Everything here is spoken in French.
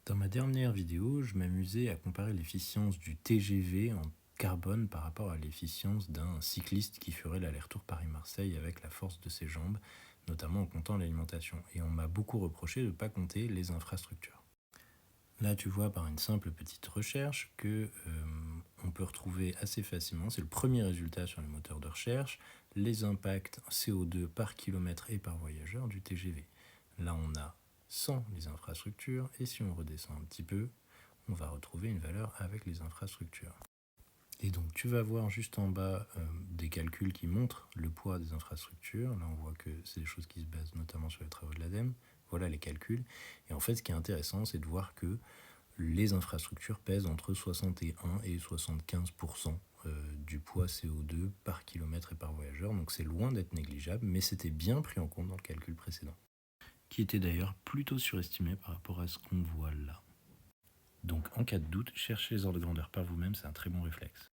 Dans ma dernière vidéo, je m'amusais à comparer l'efficience du TGV en carbone par rapport à l'efficience d'un cycliste qui ferait l'aller-retour Paris-Marseille avec la force de ses jambes, notamment en comptant l'alimentation. Et on m'a beaucoup reproché de ne pas compter les infrastructures. Là, tu vois par une simple petite recherche que on peut retrouver assez facilement, c'est le premier résultat sur les moteurs de recherche, les impacts CO2 par kilomètre et par voyageur du TGV. Là, on a sans les infrastructures, et si on redescend un petit peu, on va retrouver une valeur avec les infrastructures. Et donc tu vas voir juste en bas des calculs qui montrent le poids des infrastructures. Là on voit que c'est des choses qui se basent notamment sur les travaux de l'ADEME. Voilà les calculs. Et en fait ce qui est intéressant c'est de voir que les infrastructures pèsent entre 61 et 75% du poids CO2 par kilomètre et par voyageur. Donc c'est loin d'être négligeable, mais c'était bien pris en compte dans le calcul précédent, qui était d'ailleurs plutôt surestimé par rapport à ce qu'on voit là. Donc en cas de doute, cherchez les ordres de grandeur par vous-même, c'est un très bon réflexe.